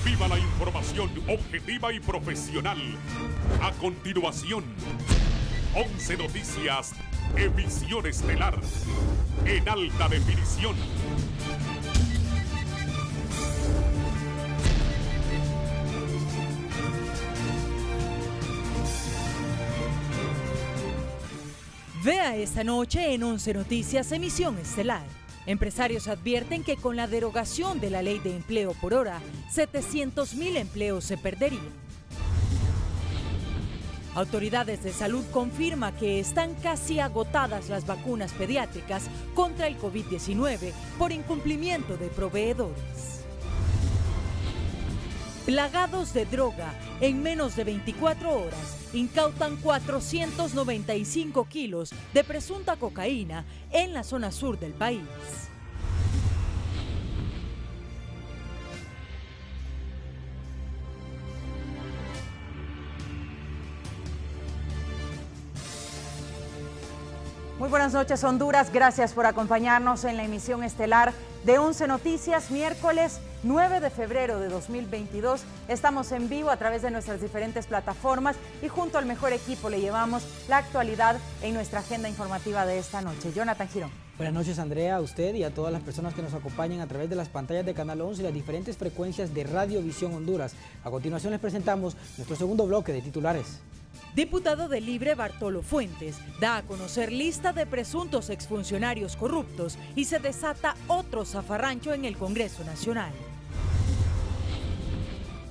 Viva la información objetiva y profesional. A continuación, 11 Noticias, emisión estelar, en alta definición. Vea esta noche en 11 Noticias, emisión estelar. Empresarios advierten que con la derogación de la ley de empleo por hora, 700.000 empleos se perderían. Autoridades de salud confirman que están casi agotadas las vacunas pediátricas contra el COVID-19 por incumplimiento de proveedores. Plagados de droga, en menos de 24 horas, incautan 495 kilos de presunta cocaína en la zona sur del país. Muy buenas noches, Honduras. Gracias por acompañarnos en la emisión estelar de 11 Noticias, miércoles 9 de febrero de 2022. Estamos en vivo a través de nuestras diferentes plataformas y junto al mejor equipo le llevamos la actualidad en nuestra agenda informativa de esta noche. Jonathan Girón. Buenas noches, Andrea, a usted y a todas las personas que nos acompañan a través de las pantallas de Canal 11 y las diferentes frecuencias de Radio Visión Honduras. A continuación les presentamos nuestro segundo bloque de titulares. Diputado de Libre Bartolo Fuentes da a conocer lista de presuntos exfuncionarios corruptos y se desata otro zafarrancho en el Congreso Nacional.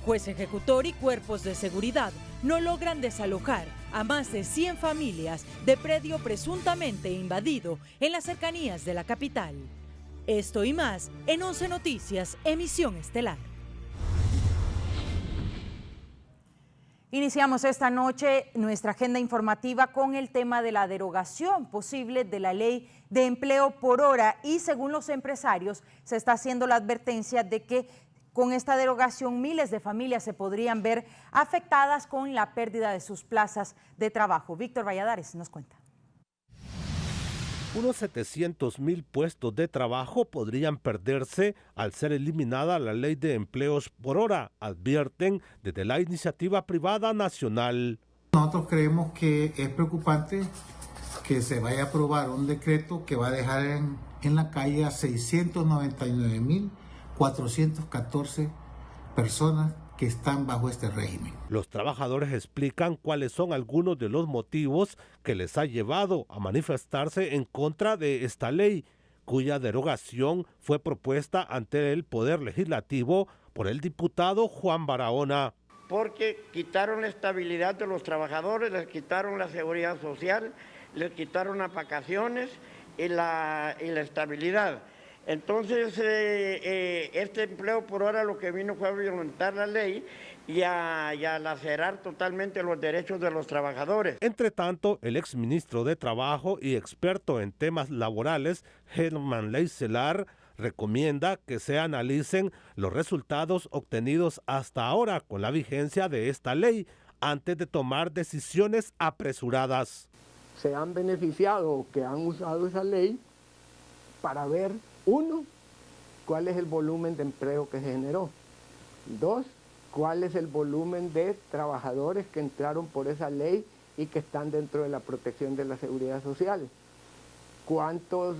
Juez ejecutor y cuerpos de seguridad no logran desalojar a más de 100 familias de predio presuntamente invadido en las cercanías de la capital. Esto y más en 11 Noticias, emisión estelar. Iniciamos esta noche nuestra agenda informativa con el tema de la derogación posible de la ley de empleo por hora y según los empresarios se está haciendo la advertencia de que con esta derogación miles de familias se podrían ver afectadas con la pérdida de sus plazas de trabajo. Víctor Valladares nos cuenta. Unos 700.000 puestos de trabajo podrían perderse al ser eliminada la ley de empleos por hora, advierten desde la iniciativa privada nacional. Nosotros creemos que es preocupante que se vaya a aprobar un decreto que va a dejar en la calle a 699.414 personas que están bajo este régimen. Los trabajadores explican cuáles son algunos de los motivos que les ha llevado a manifestarse en contra de esta ley, cuya derogación fue propuesta ante el Poder Legislativo por el diputado Juan Barahona. Porque quitaron la estabilidad de los trabajadores, les quitaron la seguridad social, les quitaron las vacaciones y la estabilidad. Entonces, este empleo por hora lo que vino fue a violentar la ley y a lacerar totalmente los derechos de los trabajadores. Entre tanto, el exministro de Trabajo y experto en temas laborales, Germán Leicelar, recomienda que se analicen los resultados obtenidos hasta ahora con la vigencia de esta ley antes de tomar decisiones apresuradas. Se han beneficiado o que han usado esa ley para ver, uno, cuál es el volumen de empleo que se generó. Dos, cuál es el volumen de trabajadores que entraron por esa ley y que están dentro de la protección de la seguridad social. Cuántos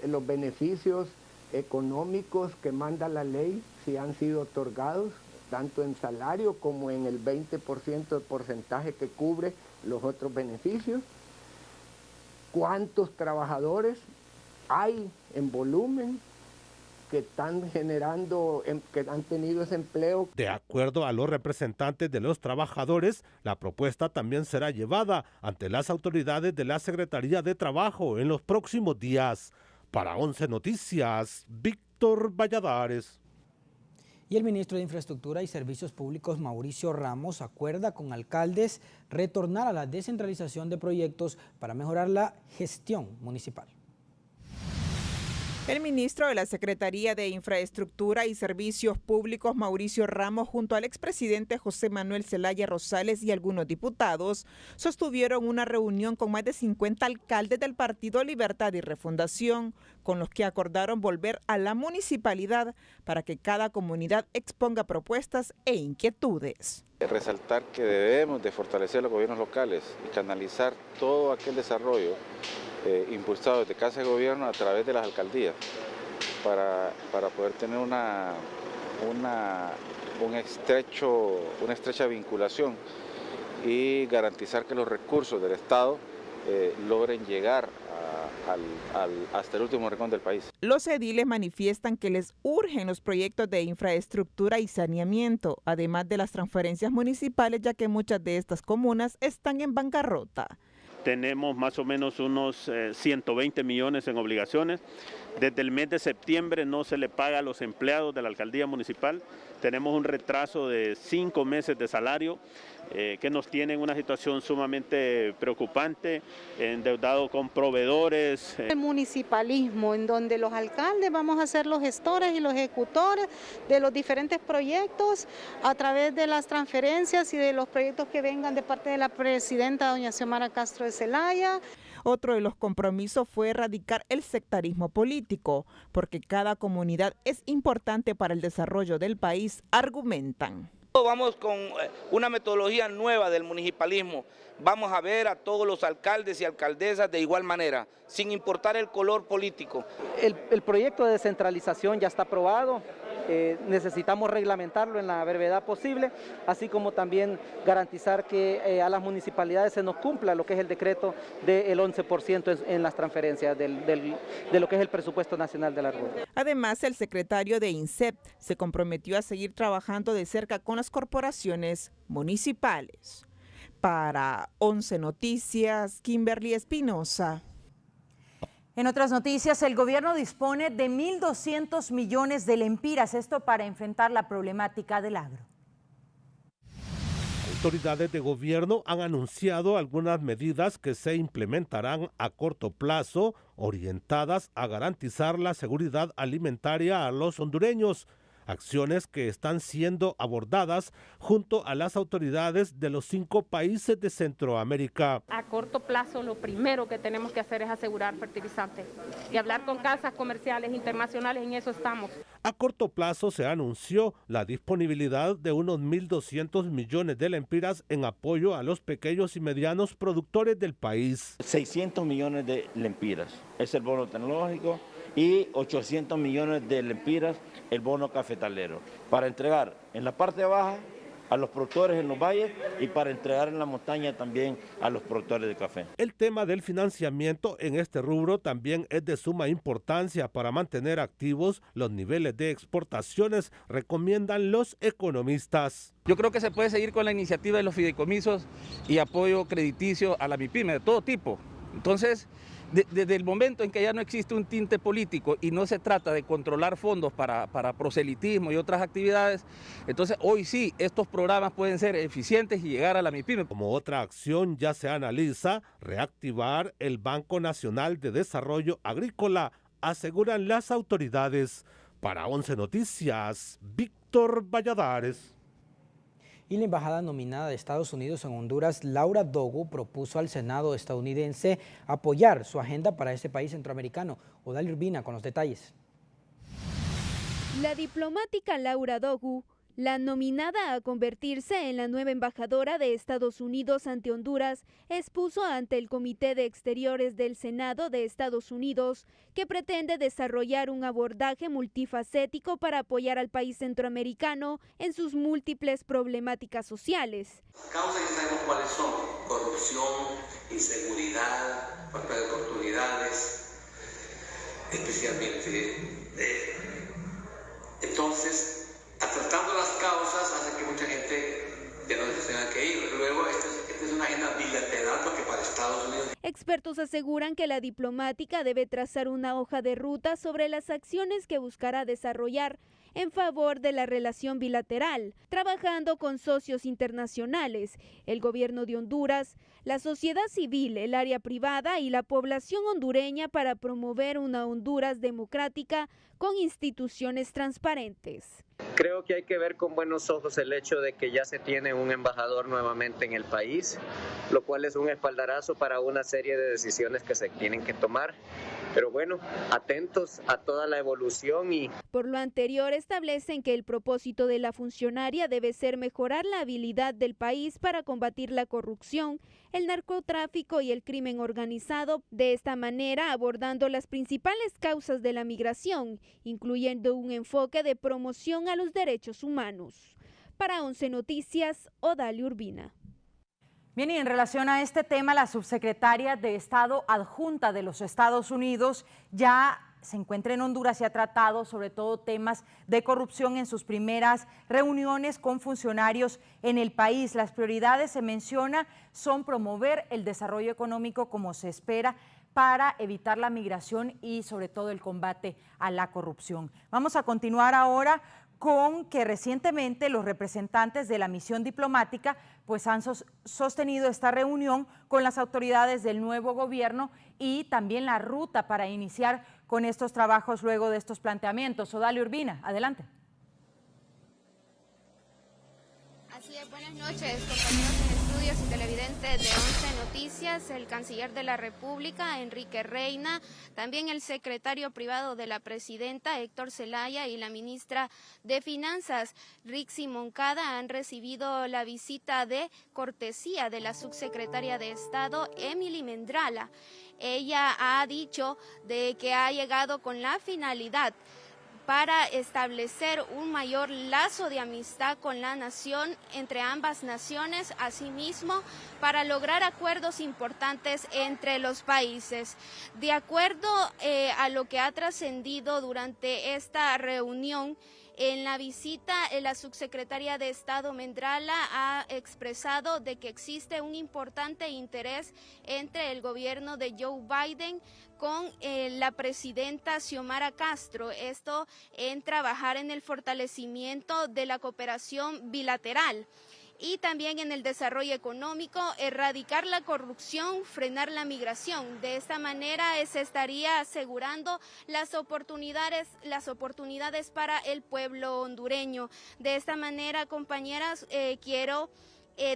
los beneficios económicos que manda la ley, si han sido otorgados, tanto en salario como en el 20% de porcentaje que cubre los otros beneficios. Cuántos trabajadores hay en volumen que están generando, que han tenido ese empleo. De acuerdo a los representantes de los trabajadores, la propuesta también será llevada ante las autoridades de la Secretaría de Trabajo en los próximos días. Para 11 Noticias, Víctor Valladares. Y el ministro de Infraestructura y Servicios Públicos, Mauricio Ramos, acuerda con alcaldes retornar a la descentralización de proyectos para mejorar la gestión municipal. El ministro de la Secretaría de Infraestructura y Servicios Públicos, Mauricio Ramos, junto al expresidente José Manuel Zelaya Rosales y algunos diputados, sostuvieron una reunión con más de 50 alcaldes del Partido Libertad y Refundación, con los que acordaron volver a la municipalidad para que cada comunidad exponga propuestas e inquietudes. Resaltar que debemos de fortalecer los gobiernos locales y canalizar todo aquel desarrollo impulsado desde Casa de Gobierno a través de las alcaldías para poder tener una estrecha vinculación y garantizar que los recursos del Estado logren llegar hasta el último rincón del país. Los ediles manifiestan que les urgen los proyectos de infraestructura y saneamiento, además de las transferencias municipales, ya que muchas de estas comunas están en bancarrota. Tenemos más o menos unos 120 millones en obligaciones. Desde el mes de septiembre no se le paga a los empleados de la alcaldía municipal. Tenemos un retraso de 5 meses de salario que nos tiene en una situación sumamente preocupante, endeudado con proveedores. El municipalismo, en donde los alcaldes vamos a ser los gestores y los ejecutores de los diferentes proyectos a través de las transferencias y de los proyectos que vengan de parte de la presidenta doña Xiomara Castro de Zelaya. Otro de los compromisos fue erradicar el sectarismo político, porque cada comunidad es importante para el desarrollo del país, argumentan. Vamos con una metodología nueva del municipalismo. Vamos a ver a todos los alcaldes y alcaldesas de igual manera, sin importar el color político. El proyecto de descentralización ya está aprobado. Necesitamos reglamentarlo en la brevedad posible, así como también garantizar que a las municipalidades se nos cumpla lo que es el decreto del 11% en las transferencias de lo que es el presupuesto nacional de la RUT. Además, el secretario de INSEP se comprometió a seguir trabajando de cerca con las corporaciones municipales. Para 11 Noticias, Kimberly Espinosa. En otras noticias, el gobierno dispone de 1.200 millones de lempiras, esto para enfrentar la problemática del agro. Autoridades de gobierno han anunciado algunas medidas que se implementarán a corto plazo, orientadas a garantizar la seguridad alimentaria a los hondureños. Acciones que están siendo abordadas junto a las autoridades de los 5 países de Centroamérica. A corto plazo, lo primero que tenemos que hacer es asegurar fertilizantes y hablar con casas comerciales internacionales, en eso estamos. A corto plazo se anunció la disponibilidad de unos 1.200 millones de lempiras en apoyo a los pequeños y medianos productores del país. 600 millones de lempiras es el bono tecnológico y 800 millones de lempiras el bono cafetalero, para entregar en la parte baja a los productores en los valles y para entregar en la montaña también a los productores de café. El tema del financiamiento en este rubro también es de suma importancia para mantener activos los niveles de exportaciones, recomiendan los economistas. Yo creo que se puede seguir con la iniciativa de los fideicomisos y apoyo crediticio a la MIPYME de todo tipo. Entonces, desde el momento en que ya no existe un tinte político y no se trata de controlar fondos para proselitismo y otras actividades, entonces hoy sí estos programas pueden ser eficientes y llegar a la MIPYME. Como otra acción ya se analiza reactivar el Banco Nacional de Desarrollo Agrícola, aseguran las autoridades. Para 11 Noticias, Víctor Valladares. Y la embajada nominada de Estados Unidos en Honduras, Laura Dogu, propuso al Senado estadounidense apoyar su agenda para este país centroamericano. Odalia Urbina con los detalles. La diplomática Laura Dogu, la nominada a convertirse en la nueva embajadora de Estados Unidos ante Honduras, expuso ante el Comité de Exteriores del Senado de Estados Unidos que pretende desarrollar un abordaje multifacético para apoyar al país centroamericano en sus múltiples problemáticas sociales. Las causas ya sabemos cuáles son: corrupción, inseguridad, falta de oportunidades, especialmente entonces, tratando las causas hace que mucha gente ya no se tenga que ir. Luego, esta es una agenda bilateral porque para Estados Unidos. Expertos aseguran que la diplomática debe trazar una hoja de ruta sobre las acciones que buscará desarrollar en favor de la relación bilateral, trabajando con socios internacionales, el gobierno de Honduras, la sociedad civil, el área privada y la población hondureña para promover una Honduras democrática con instituciones transparentes. Creo que hay que ver con buenos ojos el hecho de que ya se tiene un embajador nuevamente en el país, lo cual es un espaldarazo para una serie de decisiones que se tienen que tomar. Pero bueno, atentos a toda la evolución y... Por lo anterior, establecen que el propósito de la funcionaria debe ser mejorar la habilidad del país para combatir la corrupción, el narcotráfico y el crimen organizado, de esta manera abordando las principales causas de la migración, incluyendo un enfoque de promoción a los derechos humanos. Para 11 Noticias, Odalia Urbina. Bien, y en relación a este tema, la subsecretaria de Estado adjunta de los Estados Unidos ya se encuentra en Honduras y ha tratado sobre todo temas de corrupción en sus primeras reuniones con funcionarios en el país. Las prioridades, se menciona, son promover el desarrollo económico como se espera para evitar la migración y sobre todo el combate a la corrupción. Vamos a continuar ahora con que recientemente los representantes de la misión diplomática pues han sostenido esta reunión con las autoridades del nuevo gobierno y también la ruta para iniciar con estos trabajos luego de estos planteamientos. Odalia Urbina, adelante. Así es, buenas noches, compañeros en estudios y televidentes de 11 Noticias. El canciller de la República, Enrique Reina, también el secretario privado de la presidenta, Héctor Zelaya, y la ministra de Finanzas, Rixi Moncada, han recibido la visita de cortesía de la subsecretaria de Estado, Emily Mendrala. Ella ha dicho de que ha llegado con la finalidad para establecer un mayor lazo de amistad con la nación, entre ambas naciones, asimismo, para lograr acuerdos importantes entre los países. De acuerdo a lo que ha trascendido durante esta reunión, en la visita, la subsecretaria de Estado Mendrala ha expresado de que existe un importante interés entre el gobierno de Joe Biden con la presidenta Xiomara Castro, esto en trabajar en el fortalecimiento de la cooperación bilateral y también en el desarrollo económico, erradicar la corrupción, frenar la migración. De esta manera se estaría asegurando las oportunidades para el pueblo hondureño. De esta manera, compañeras, quiero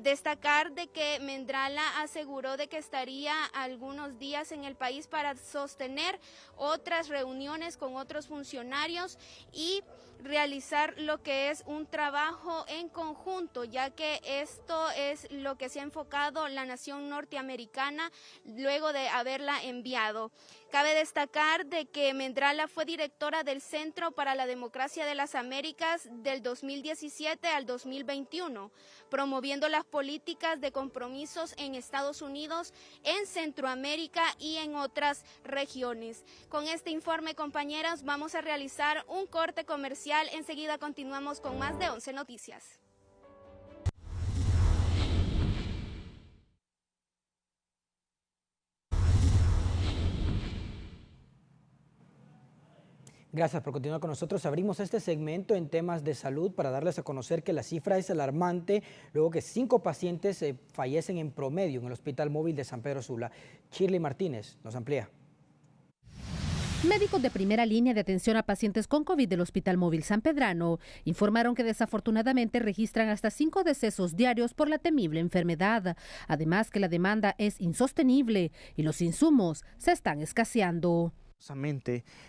destacar de que Mendrala aseguró de que estaría algunos días en el país para sostener otras reuniones con otros funcionarios y realizar lo que es un trabajo en conjunto, ya que esto es lo que se ha enfocado la nación norteamericana luego de haberla enviado. Cabe destacar de que Mendrala fue directora del Centro para la Democracia de las Américas del 2017 al 2021, promoviendo las políticas de compromisos en Estados Unidos, en Centroamérica y en otras regiones. Con este informe, compañeras, vamos a realizar un corte comercial. Enseguida continuamos con más de 11 Noticias. Gracias por continuar con nosotros. Abrimos este segmento en temas de salud para darles a conocer que la cifra es alarmante luego que 5 pacientes fallecen en promedio en el Hospital Móvil de San Pedro Sula. Shirley Martínez nos amplía. Médicos de primera línea de atención a pacientes con COVID del Hospital Móvil San Pedrano informaron que desafortunadamente registran hasta 5 decesos diarios por la temible enfermedad. Además que la demanda es insostenible y los insumos se están escaseando.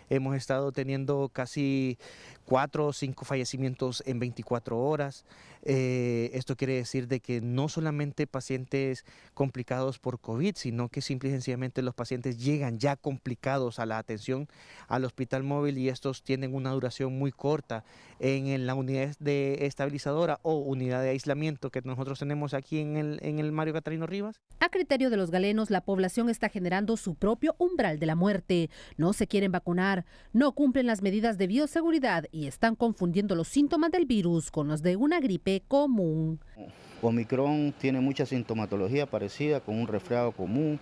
Hemos estado teniendo casi 4 o 5 fallecimientos en 24 horas. Esto quiere decir de que no solamente pacientes complicados por COVID, sino que simple y sencillamente los pacientes llegan ya complicados a la atención al hospital móvil y estos tienen una duración muy corta en la unidad de estabilizadora o unidad de aislamiento que nosotros tenemos aquí en el Mario Catarino Rivas. A criterio de los galenos, la población está generando su propio umbral de la muerte. No se quieren vacunar, no cumplen las medidas de bioseguridad y están confundiendo los síntomas del virus con los de una gripe común. Omicron tiene mucha sintomatología parecida con un resfriado común,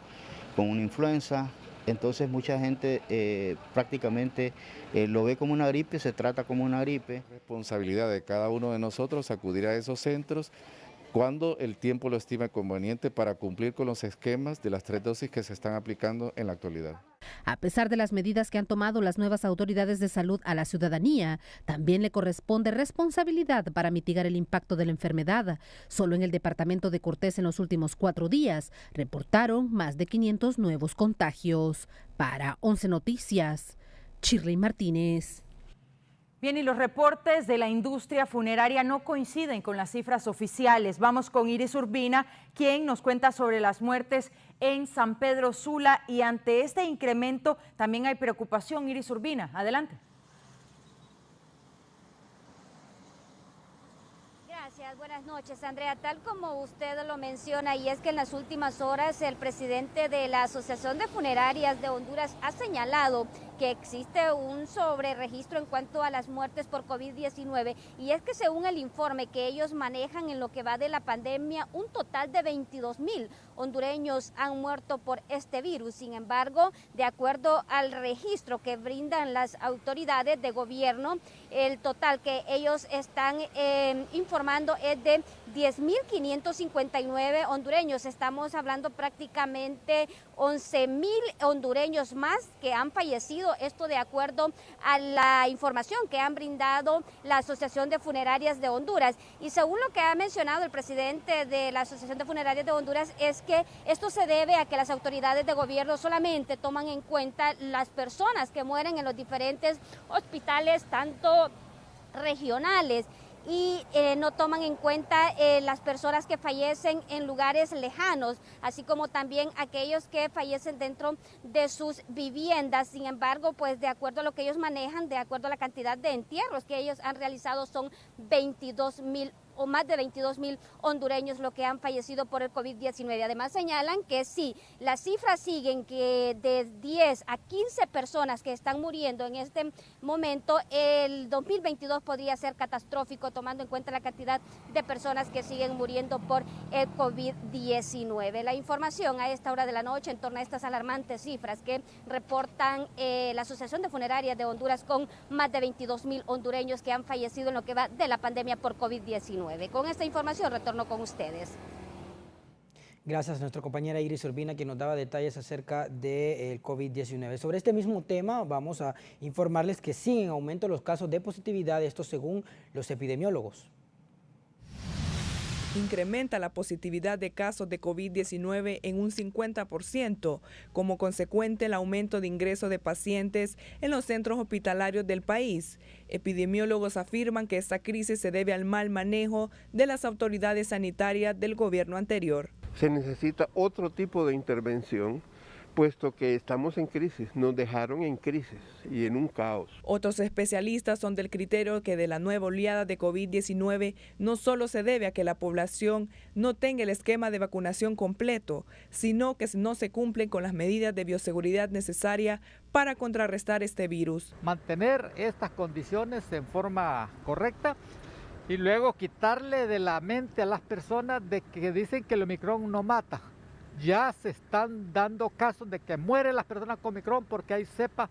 con una influenza, Entonces mucha gente prácticamente lo ve como una gripe, se trata como una gripe. Responsabilidad de cada uno de nosotros acudir a esos centros cuando el tiempo lo estime conveniente para cumplir con los esquemas de las 3 dosis que se están aplicando en la actualidad. A pesar de las medidas que han tomado las nuevas autoridades de salud a la ciudadanía, también le corresponde responsabilidad para mitigar el impacto de la enfermedad. Solo en el departamento de Cortés en los últimos 4 días reportaron más de 500 nuevos contagios. Para 11 Noticias, Shirley Martínez. Bien, y los reportes de la industria funeraria no coinciden con las cifras oficiales. Vamos con Iris Urbina, quien nos cuenta sobre las muertes en San Pedro Sula, y ante este incremento también hay preocupación. Iris Urbina, adelante. Gracias, buenas noches, Andrea. Tal como usted lo menciona, y es que en las últimas horas el presidente de la Asociación de Funerarias de Honduras ha señalado que existe un sobreregistro en cuanto a las muertes por COVID-19, y es que según el informe que ellos manejan en lo que va de la pandemia, un total de 22,000 hondureños han muerto por este virus. Sin embargo, de acuerdo al registro que brindan las autoridades de gobierno, el total que ellos están informando es de 10,559 hondureños. Estamos hablando prácticamente 11,000 hondureños más que han fallecido, esto de acuerdo a la información que han brindado la Asociación de Funerarias de Honduras. Y según lo que ha mencionado el presidente de la Asociación de Funerarias de Honduras, es que esto se debe a que las autoridades de gobierno solamente toman en cuenta las personas que mueren en los diferentes hospitales, tanto regionales, y no toman en cuenta las personas que fallecen en lugares lejanos, así como también aquellos que fallecen dentro de sus viviendas. Sin embargo, pues de acuerdo a lo que ellos manejan, de acuerdo a la cantidad de entierros que ellos han realizado, son 22,000 o más de 22,000 hondureños lo que han fallecido por el COVID-19. Además señalan que sí, las cifras siguen, que de 10 a 15 personas que están muriendo en este momento, el 2022 podría ser catastrófico, tomando en cuenta la cantidad de personas que siguen muriendo por el COVID-19. La información a esta hora de la noche en torno a estas alarmantes cifras que reportan la Asociación de Funerarias de Honduras, con más de 22,000 hondureños que han fallecido en lo que va de la pandemia por COVID-19. Con esta información retorno con ustedes. Gracias a nuestra compañera Iris Urbina, que nos daba detalles acerca del COVID-19. Sobre este mismo tema vamos a informarles que siguen en aumento los casos de positividad, esto según los epidemiólogos. Incrementa la positividad de casos de COVID-19 en un 50%, como consecuente el aumento de ingreso de pacientes en los centros hospitalarios del país. Epidemiólogos afirman que esta crisis se debe al mal manejo de las autoridades sanitarias del gobierno anterior. Se necesita otro tipo de intervención, puesto que estamos en crisis, nos dejaron en crisis y en un caos. Otros especialistas son del criterio que de la nueva oleada de COVID-19 no solo se debe a que la población no tenga el esquema de vacunación completo, sino que no se cumplen con las medidas de bioseguridad necesarias para contrarrestar este virus. Mantener estas condiciones en forma correcta y luego quitarle de la mente a las personas de que dicen que el Omicron no mata. Ya se están dando casos de que mueren las personas con Omicron porque hay cepa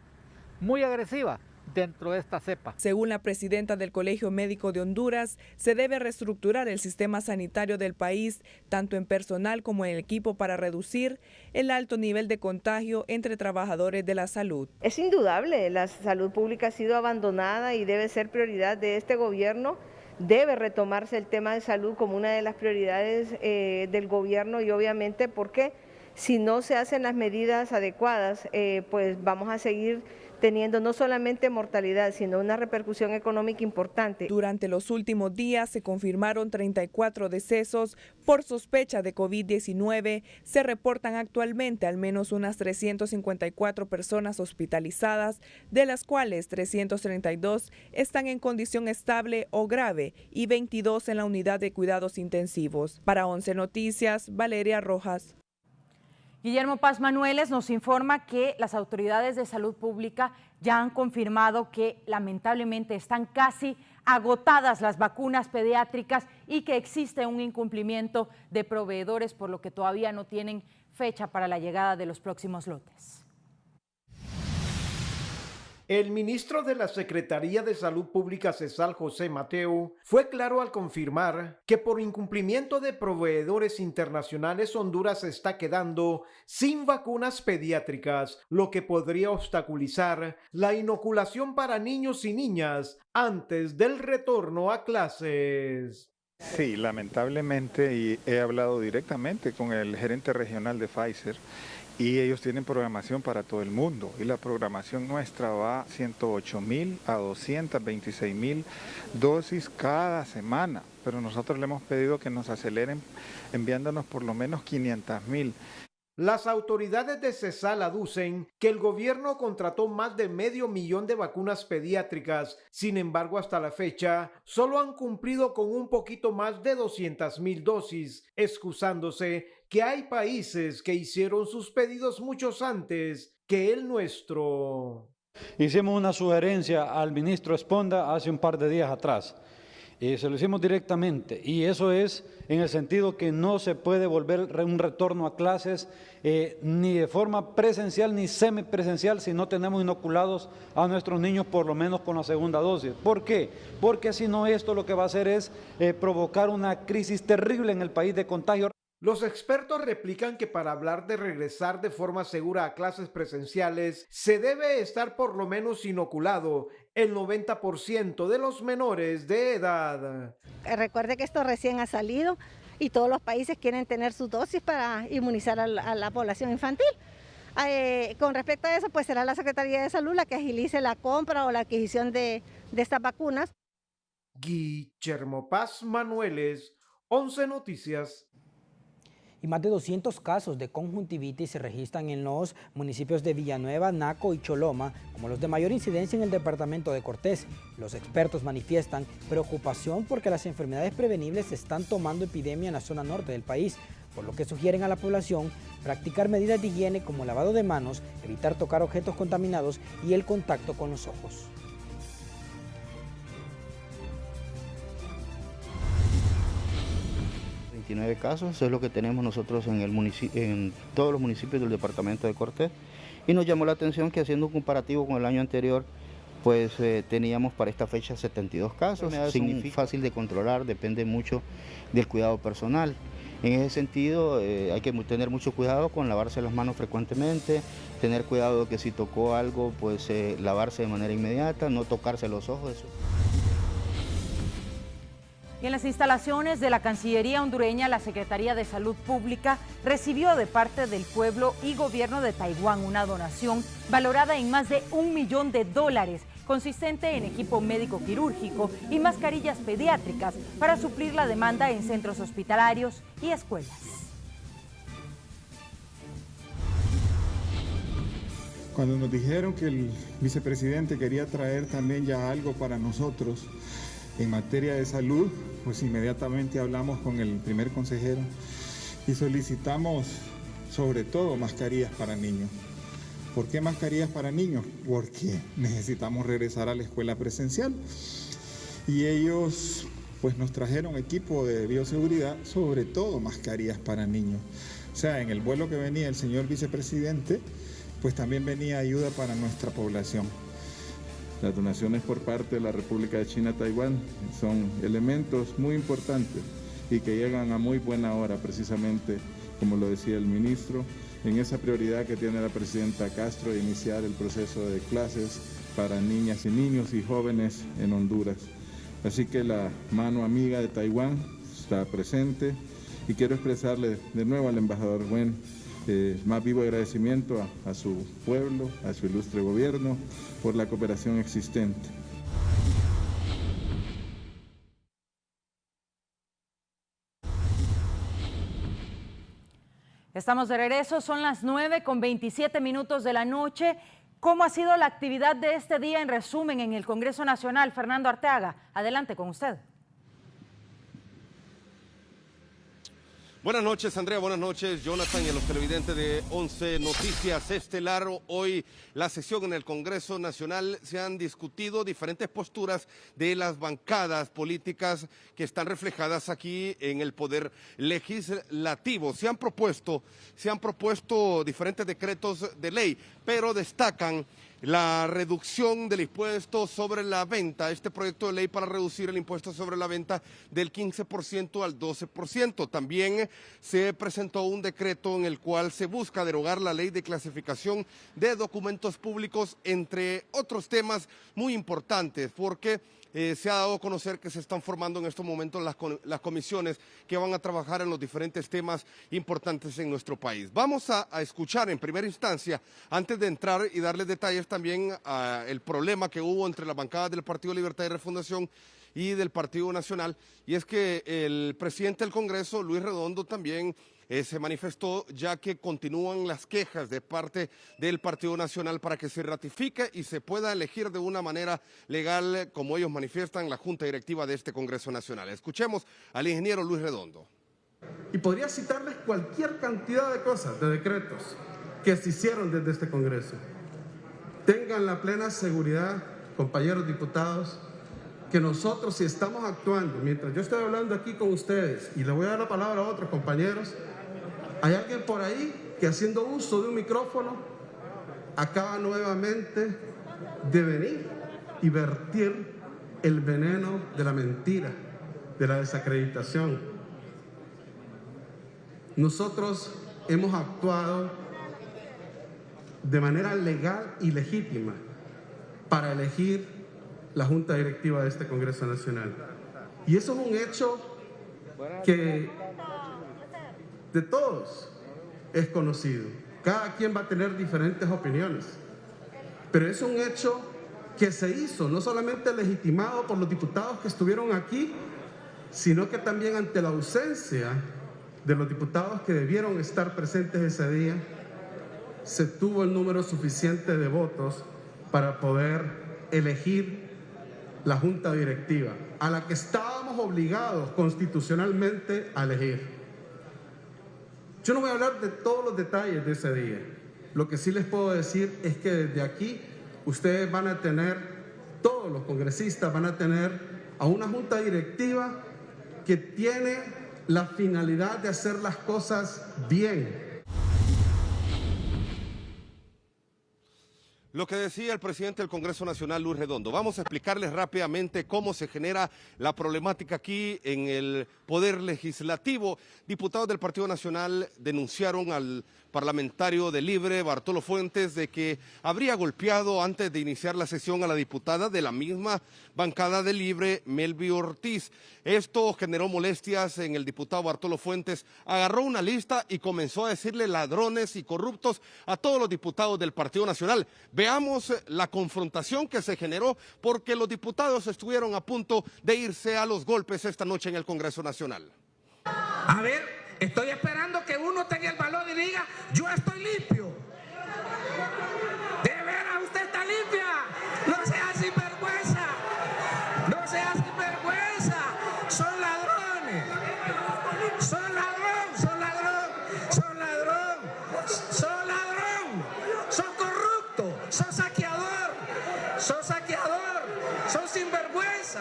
muy agresiva dentro de esta cepa. Según la presidenta del Colegio Médico de Honduras, se debe reestructurar el sistema sanitario del país, tanto en personal como en equipo, para reducir el alto nivel de contagio entre trabajadores de la salud. Es indudable, la salud pública ha sido abandonada y debe ser prioridad de este gobierno. Debe retomarse el tema de salud como una de las prioridades del gobierno, y obviamente porque si no se hacen las medidas adecuadas, pues vamos a seguir teniendo no solamente mortalidad, sino una repercusión económica importante. Durante los últimos días se confirmaron 34 decesos por sospecha de COVID-19. Se reportan actualmente al menos unas 354 personas hospitalizadas, de las cuales 332 están en condición estable o grave y 22 en la unidad de cuidados intensivos. Para 11 Noticias, Valeria Rojas. Guillermo Paz Manueles nos informa que las autoridades de salud pública ya han confirmado que lamentablemente están casi agotadas las vacunas pediátricas y que existe un incumplimiento de proveedores, por lo que todavía no tienen fecha para la llegada de los próximos lotes. El ministro de la Secretaría de Salud Pública, Cesal José Mateo, fue claro al confirmar que por incumplimiento de proveedores internacionales Honduras se está quedando sin vacunas pediátricas, lo que podría obstaculizar la inoculación para niños y niñas antes del retorno a clases. Sí, lamentablemente, y he hablado directamente con el gerente regional de Pfizer, y ellos tienen programación para todo el mundo, y la programación nuestra va 108.000 a 226.000 dosis cada semana, pero nosotros le hemos pedido que nos aceleren enviándonos por lo menos 500.000. Las autoridades de Cesal aducen que el gobierno contrató más de 500.000 de vacunas pediátricas. Sin embargo, hasta la fecha, solo han cumplido con un poquito más de 200.000 dosis, excusándose que hay países que hicieron sus pedidos muchos antes que el nuestro. Hicimos una sugerencia al ministro Esponda hace un par de días atrás. Se lo hicimos directamente, y eso es en el sentido que no se puede volver un retorno a clases ni de forma presencial ni semipresencial si no tenemos inoculados a nuestros niños por lo menos con la segunda dosis. ¿Por qué? Porque si no, esto lo que va a hacer es provocar una crisis terrible en el país de contagio. Los expertos replican que para hablar de regresar de forma segura a clases presenciales se debe estar por lo menos inoculado el 90% de los menores de edad. Recuerde que esto recién ha salido y todos los países quieren tener sus dosis para inmunizar a la población infantil. Con respecto a eso, pues será la Secretaría de Salud la que agilice la compra o la adquisición de estas vacunas. Guillermo Paz Manueles, 11 Noticias. Y más de 200 casos de conjuntivitis se registran en los municipios de Villanueva, Naco y Choloma, como los de mayor incidencia en el departamento de Cortés. Los expertos manifiestan preocupación porque las enfermedades prevenibles están tomando epidemia en la zona norte del país, por lo que sugieren a la población practicar medidas de higiene como lavado de manos, evitar tocar objetos contaminados y el contacto con los ojos. Casos, eso es lo que tenemos nosotros en todos los municipios del departamento de Cortés, y nos llamó la atención que haciendo un comparativo con el año anterior, pues teníamos para esta fecha 72 casos. Es fácil de controlar, depende mucho del cuidado personal. En ese sentido hay que tener mucho cuidado con lavarse las manos frecuentemente, tener cuidado de que si tocó algo, pues lavarse de manera inmediata, no tocarse los ojos. Y en las instalaciones de la Cancillería hondureña, la Secretaría de Salud Pública recibió de parte del pueblo y gobierno de Taiwán una donación valorada en más de $1 millón, consistente en equipo médico quirúrgico y mascarillas pediátricas para suplir la demanda en centros hospitalarios y escuelas. Cuando nos dijeron que el vicepresidente quería traer también ya algo para nosotros en materia de salud, pues inmediatamente hablamos con el primer consejero y solicitamos sobre todo mascarillas para niños. ¿Por qué mascarillas para niños? Porque necesitamos regresar a la escuela presencial y ellos pues nos trajeron equipo de bioseguridad, sobre todo mascarillas para niños. O sea, en el vuelo que venía el señor vicepresidente, pues también venía ayuda para nuestra población. Las donaciones por parte de la República de China a Taiwán son elementos muy importantes y que llegan a muy buena hora, precisamente, como lo decía el ministro, en esa prioridad que tiene la presidenta Castro de iniciar el proceso de clases para niñas y niños y jóvenes en Honduras. Así que la mano amiga de Taiwán está presente y quiero expresarle de nuevo al embajador Wen más vivo agradecimiento a su pueblo, a su ilustre gobierno, por la cooperación existente. Estamos de regreso, son las 9:27 de la noche. ¿Cómo ha sido la actividad de este día en resumen en el Congreso Nacional? Fernando Arteaga, adelante con usted. Buenas noches, Andrea, buenas noches, Jonathan, y a los televidentes de 11 Noticias Estelar. Hoy la sesión en el Congreso Nacional se han discutido diferentes posturas de las bancadas políticas que están reflejadas aquí en el Poder Legislativo. Se han propuesto diferentes decretos de ley, pero destacan la reducción del impuesto sobre la venta, este proyecto de ley para reducir el impuesto sobre la venta del 15% al 12%. También se presentó un decreto en el cual se busca derogar la ley de clasificación de documentos públicos, entre otros temas muy importantes, porque se ha dado a conocer que se están formando en estos momentos las comisiones que van a trabajar en los diferentes temas importantes en nuestro país. Vamos a escuchar en primera instancia, antes de entrar y darles detalles también el problema que hubo entre las bancadas del Partido Libertad y Refundación y del Partido Nacional, y es que el presidente del Congreso, Luis Redondo, también se manifestó, ya que continúan las quejas de parte del Partido Nacional para que se ratifique y se pueda elegir de una manera legal, como ellos manifiestan, la Junta Directiva de este Congreso Nacional. Escuchemos al ingeniero Luis Redondo. Y podría citarles cualquier cantidad de cosas, de decretos que se hicieron desde este Congreso. Tengan la plena seguridad, compañeros diputados, que nosotros, si estamos actuando, mientras yo estoy hablando aquí con ustedes, y le voy a dar la palabra a otros compañeros, hay alguien por ahí que, haciendo uso de un micrófono, acaba nuevamente de venir y vertir el veneno de la mentira, de la desacreditación. Nosotros hemos actuado de manera legal y legítima para elegir la Junta Directiva de este Congreso Nacional. Y eso es un hecho que de todos es conocido. Cada quien va a tener diferentes opiniones, pero es un hecho que se hizo, no solamente legitimado por los diputados que estuvieron aquí, sino que también ante la ausencia de los diputados que debieron estar presentes ese día, se tuvo el número suficiente de votos para poder elegir la Junta Directiva, a la que estábamos obligados constitucionalmente a elegir. Yo no voy a hablar de todos los detalles de ese día. Lo que sí les puedo decir es que desde aquí ustedes van a tener, todos los congresistas van a tener a una Junta Directiva que tiene la finalidad de hacer las cosas bien. Lo que decía el presidente del Congreso Nacional, Luis Redondo. Vamos a explicarles rápidamente cómo se genera la problemática aquí en el Poder Legislativo. Diputados del Partido Nacional denunciaron al parlamentario de Libre, Bartolo Fuentes, de que habría golpeado antes de iniciar la sesión a la diputada de la misma bancada de Libre, Melvi Ortiz. Esto generó molestias en el diputado Bartolo Fuentes. Agarró una lista y comenzó a decirle ladrones y corruptos a todos los diputados del Partido Nacional. Veamos la confrontación que se generó porque los diputados estuvieron a punto de irse a los golpes esta noche en el Congreso Nacional. A ver, estoy esperando que uno tenga el valor y diga, yo estoy limpio. De veras, usted está limpia. No sea sinvergüenza. No sea sinvergüenza. Son ladrones. Son ladrón, son ladrón, son ladrón, son ladrón, son corruptos, son saqueador, son sinvergüenza,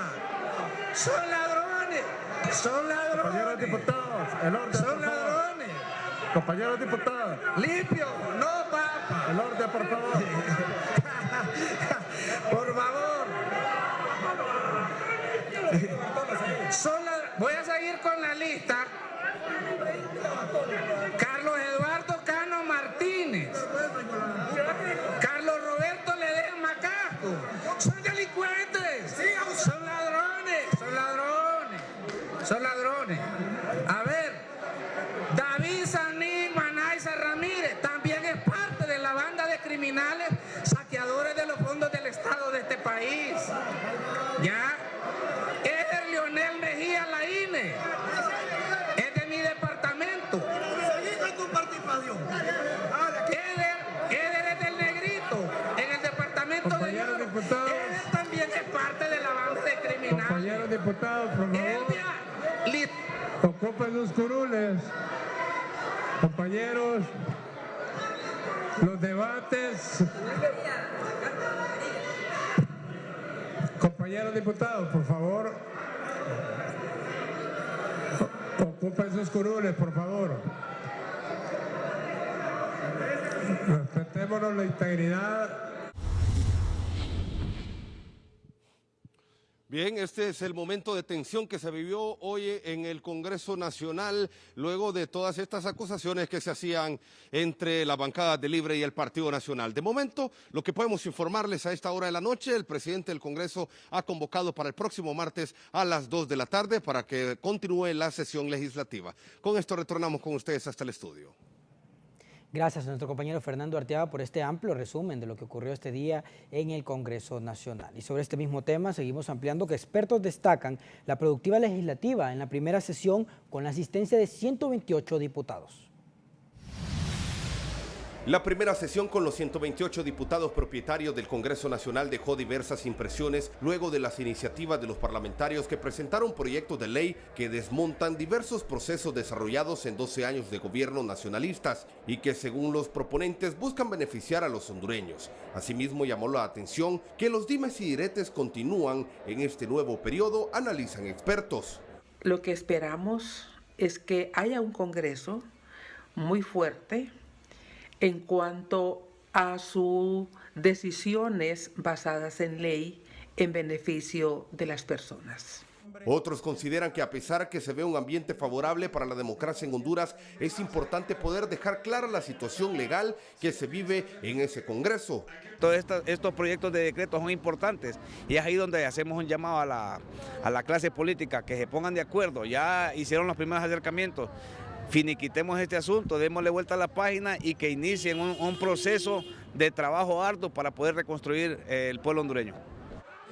son ladrones, son ladrones. Compañeros diputados, el orden, son ladrones. Compañeros diputados. Limpio, no papa. El orden, por favor. Por favor. Voy a seguir con la lista. Carlos Eduardo Cano Martínez. Carlos Roberto Ledesma Casco. Son delincuentes. Son ladrones. Son ladrones. Son ladrones. A ver, David Sanín Manaiza Ramírez también es parte de la banda de criminales saqueadores de los fondos del Estado de este país. ¿Ya? Eder Leonel Mejía Laínez es de mi departamento. Eder es del Negrito, en el departamento de Lloro. Eder también es parte de la banda de criminales. Compañeros diputados, por favor. Ocupen sus curules. Compañeros, los debates. Compañeros diputados, por favor. Ocupen sus curules, por favor. Respetémonos la integridad. Bien, este es el momento de tensión que se vivió hoy en el Congreso Nacional, luego de todas estas acusaciones que se hacían entre la bancada de Libre y el Partido Nacional. De momento, lo que podemos informarles a esta hora de la noche, el presidente del Congreso ha convocado para el próximo martes a las 2 de la tarde para que continúe la sesión legislativa. Con esto retornamos con ustedes hasta el estudio. Gracias a nuestro compañero Fernando Arteaga por este amplio resumen de lo que ocurrió este día en el Congreso Nacional. Y sobre este mismo tema seguimos ampliando que expertos destacan la productiva legislativa en la primera sesión con la asistencia de 128 diputados. La primera sesión con los 128 diputados propietarios del Congreso Nacional dejó diversas impresiones luego de las iniciativas de los parlamentarios que presentaron proyectos de ley que desmontan diversos procesos desarrollados en 12 años de gobierno nacionalistas y que, según los proponentes, buscan beneficiar a los hondureños. Asimismo, llamó la atención que los dimes y diretes continúan en este nuevo periodo, analizan expertos. Lo que esperamos es que haya un Congreso muy fuerte en cuanto a sus decisiones basadas en ley en beneficio de las personas. Otros consideran que a pesar que se ve un ambiente favorable para la democracia en Honduras, es importante poder dejar clara la situación legal que se vive en ese Congreso. Todos estos proyectos de decreto son importantes y es ahí donde hacemos un llamado a la clase política que se pongan de acuerdo. Ya hicieron los primeros acercamientos. Finiquitemos este asunto, démosle vuelta a la página y que inicien un proceso de trabajo arduo para poder reconstruir el pueblo hondureño.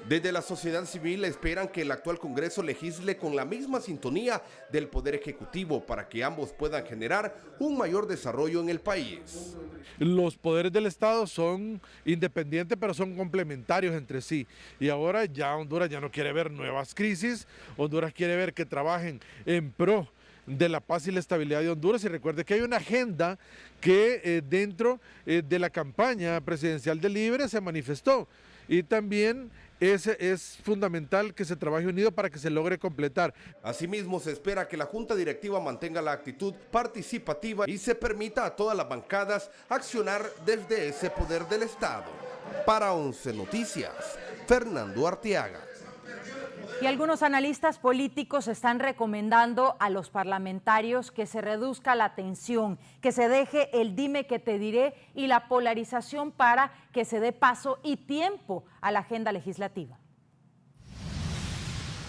Desde la sociedad civil esperan que el actual Congreso legisle con la misma sintonía del Poder Ejecutivo para que ambos puedan generar un mayor desarrollo en el país. Los poderes del Estado son independientes, pero son complementarios entre sí. Y ahora ya Honduras ya no quiere ver nuevas crisis, Honduras quiere ver que trabajen en pro de la paz y la estabilidad de Honduras. Y recuerde que hay una agenda que dentro de la campaña presidencial de Libre se manifestó. Y también es fundamental que se trabaje unido para que se logre completar. Asimismo, se espera que la Junta Directiva mantenga la actitud participativa y se permita a todas las bancadas accionar desde ese poder del Estado. Para 11 Noticias, Fernando Arteaga. Y algunos analistas políticos están recomendando a los parlamentarios que se reduzca la tensión, que se deje el dime que te diré y la polarización para que se dé paso y tiempo a la agenda legislativa.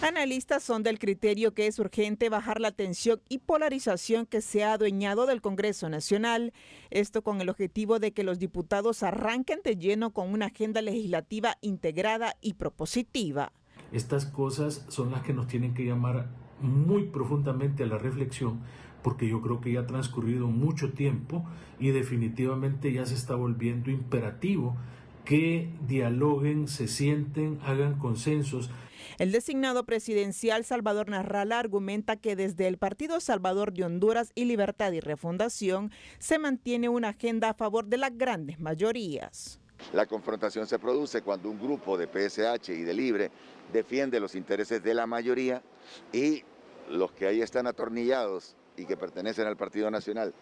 Analistas son del criterio que es urgente bajar la tensión y polarización que se ha adueñado del Congreso Nacional. Esto con el objetivo de que los diputados arranquen de lleno con una agenda legislativa integrada y propositiva. Estas cosas son las que nos tienen que llamar muy profundamente a la reflexión, porque yo creo que ya ha transcurrido mucho tiempo y definitivamente ya se está volviendo imperativo que dialoguen, se sienten, hagan consensos. El designado presidencial Salvador Narrala argumenta que desde el Partido Salvador de Honduras y Libertad y Refundación se mantiene una agenda a favor de las grandes mayorías. La confrontación se produce cuando un grupo de PSH y de Libre defiende los intereses de la mayoría y los que ahí están atornillados y que pertenecen al Partido Nacional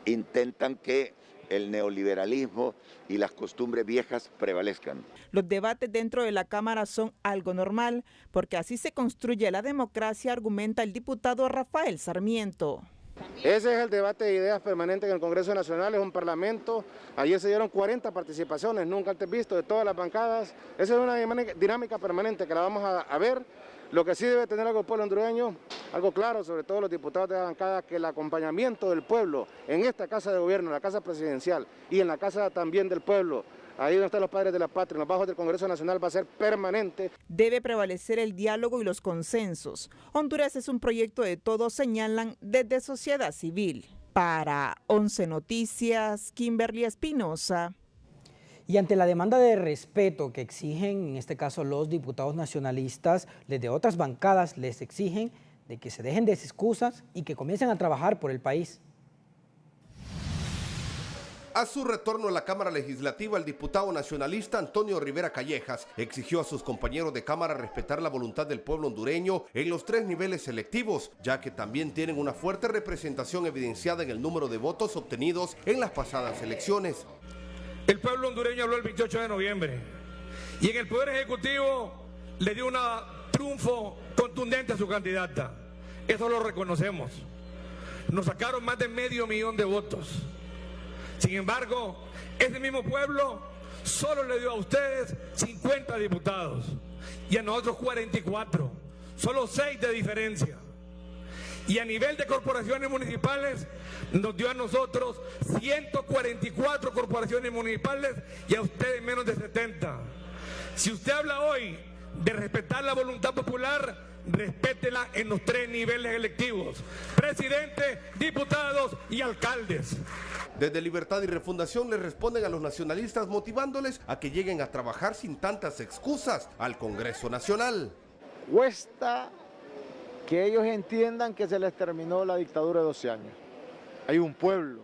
intentan que el neoliberalismo y las costumbres viejas prevalezcan. Los debates dentro de la Cámara son algo normal, porque así se construye la democracia, argumenta el diputado Rafael Sarmiento. Ese es el debate de ideas permanente en el Congreso Nacional, es un parlamento. Ayer se dieron 40 participaciones, nunca antes visto, de todas las bancadas. Esa es una dinámica permanente que la vamos a ver. Lo que sí debe tener algo el pueblo hondureño, algo claro, sobre todo los diputados de la bancada, que el acompañamiento del pueblo en esta casa de gobierno, en la casa presidencial y en la casa también del pueblo, ahí donde están los padres de la patria, en los bajos del Congreso Nacional, va a ser permanente. Debe prevalecer el diálogo y los consensos. Honduras es un proyecto de todos, señalan desde sociedad civil. Para 11 Noticias, Kimberly Espinosa. Y ante la demanda de respeto que exigen, en este caso los diputados nacionalistas, desde otras bancadas les exigen de que se dejen de excusas y que comiencen a trabajar por el país. A su retorno a la Cámara Legislativa, el diputado nacionalista Antonio Rivera Callejas exigió a sus compañeros de Cámara respetar la voluntad del pueblo hondureño en los 3 niveles electivos, ya que también tienen una fuerte representación evidenciada en el número de votos obtenidos en las pasadas elecciones. El pueblo hondureño habló el 28 de noviembre y en el Poder Ejecutivo le dio una triunfo contundente a su candidata. Eso lo reconocemos. Nos sacaron más de 500,000 de votos. Sin embargo, ese mismo pueblo solo le dio a ustedes 50 diputados y a nosotros 44, solo 6 de diferencia. Y a nivel de corporaciones municipales nos dio a nosotros 144 corporaciones municipales y a ustedes menos de 70. Si usted habla hoy de respetar la voluntad popular, respétela en los 3 niveles electivos: presidente, diputados y alcaldes. Desde Libertad y Refundación les responden a los nacionalistas motivándoles a que lleguen a trabajar sin tantas excusas al Congreso Nacional. Cuesta que ellos entiendan que se les terminó la dictadura de 12 años. Hay un pueblo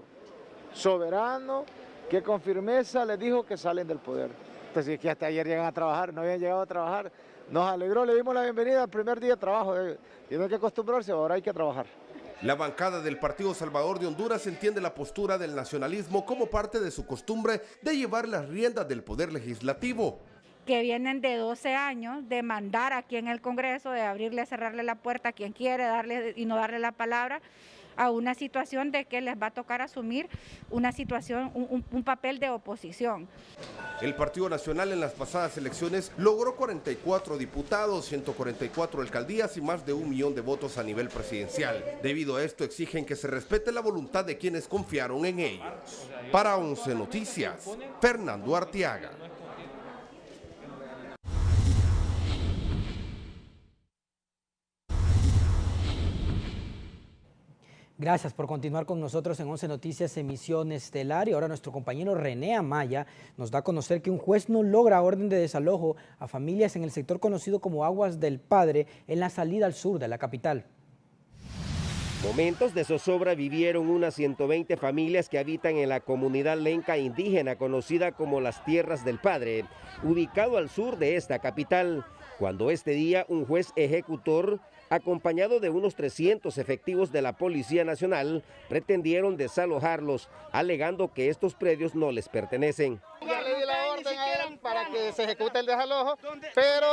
soberano que con firmeza les dijo que salen del poder. Entonces es que hasta ayer llegan a trabajar, no habían llegado a trabajar. Nos alegró, le dimos la bienvenida al primer día de trabajo. Tienen que acostumbrarse, ahora hay que trabajar. La bancada del Partido Salvador de Honduras entiende la postura del nacionalismo como parte de su costumbre de llevar las riendas del poder legislativo. Que vienen de 12 años de mandar aquí en el Congreso, de abrirle, cerrarle la puerta a quien quiere, darle y no darle la palabra, a una situación de que les va a tocar asumir una situación, un papel de oposición. El Partido Nacional en las pasadas elecciones logró 44 diputados, 144 alcaldías y más de 1 millón de votos a nivel presidencial. Debido a esto exigen que se respete la voluntad de quienes confiaron en ellos. Para 11 Noticias, Fernando Arteaga. Gracias por continuar con nosotros en 11 Noticias, emisión estelar. Y ahora nuestro compañero René Amaya nos da a conocer que un juez no logra orden de desalojo a familias en el sector conocido como Aguas del Padre, en la salida al sur de la capital. Momentos de zozobra vivieron unas 120 familias que habitan en la comunidad lenca indígena conocida como las Tierras del Padre, ubicado al sur de esta capital, cuando este día un juez ejecutor, acompañado de unos 300 efectivos de la Policía Nacional, pretendieron desalojarlos, alegando que estos predios no les pertenecen. Ya le di la orden a él para que se ejecute el desalojo, pero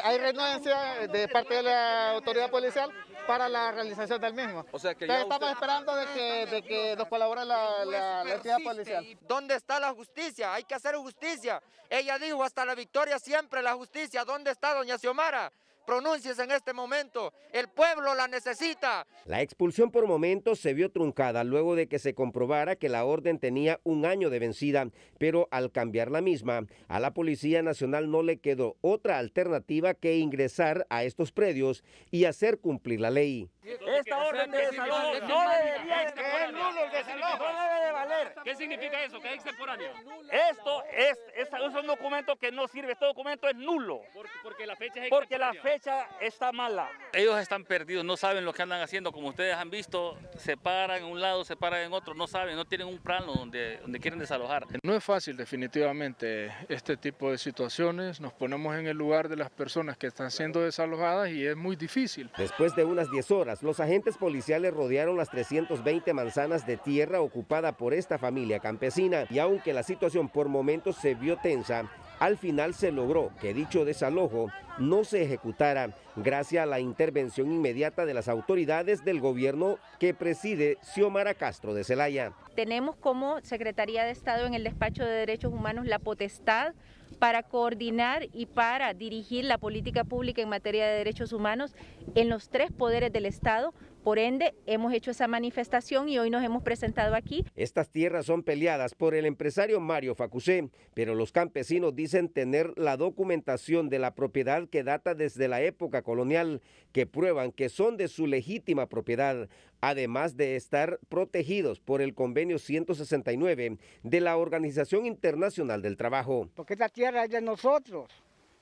hay renuencia de parte de la autoridad policial para la realización del mismo. O sea que ya estamos esperando de que nos colabore la entidad policial. ¿Dónde está la justicia? Hay que hacer justicia. Ella dijo hasta la victoria siempre la justicia. ¿Dónde está doña Xiomara? Pronúnciese en este momento, el pueblo la necesita. La expulsión por momentos se vio truncada luego de que se comprobara que la orden tenía 1 año de vencida, pero al cambiar la misma, a la Policía Nacional no le quedó otra alternativa que ingresar a estos predios y hacer cumplir la ley. Esta orden de desalojo no debería de ser nulo, el desalojo no debe de valer. ¿Qué significa eso? ¿Que es extemporáneo? Esto es un documento que no sirve, este documento es nulo. Porque la fecha es porque la fecha está mala. Ellos están perdidos, no saben lo que andan haciendo, como ustedes han visto, se paran en un lado, se paran en otro, no saben, no tienen un plano donde quieren desalojar. No es fácil definitivamente este tipo de situaciones, nos ponemos en el lugar de las personas que están siendo desalojadas y es muy difícil. Después de unas 10 horas, los agentes policiales rodearon las 320 manzanas de tierra ocupada por esta familia campesina y aunque la situación por momentos se vio tensa, al final se logró que dicho desalojo no se ejecutara gracias a la intervención inmediata de las autoridades del gobierno que preside Xiomara Castro de Celaya. Tenemos como Secretaría de Estado en el Despacho de Derechos Humanos la potestad para coordinar y para dirigir la política pública en materia de derechos humanos en los 3 poderes del Estado. Por ende, hemos hecho esa manifestación y hoy nos hemos presentado aquí. Estas tierras son peleadas por el empresario Mario Facusé, pero los campesinos dicen tener la documentación de la propiedad que data desde la época colonial, que prueban que son de su legítima propiedad, además de estar protegidos por el convenio 169 de la Organización Internacional del Trabajo. Porque esta tierra es de nosotros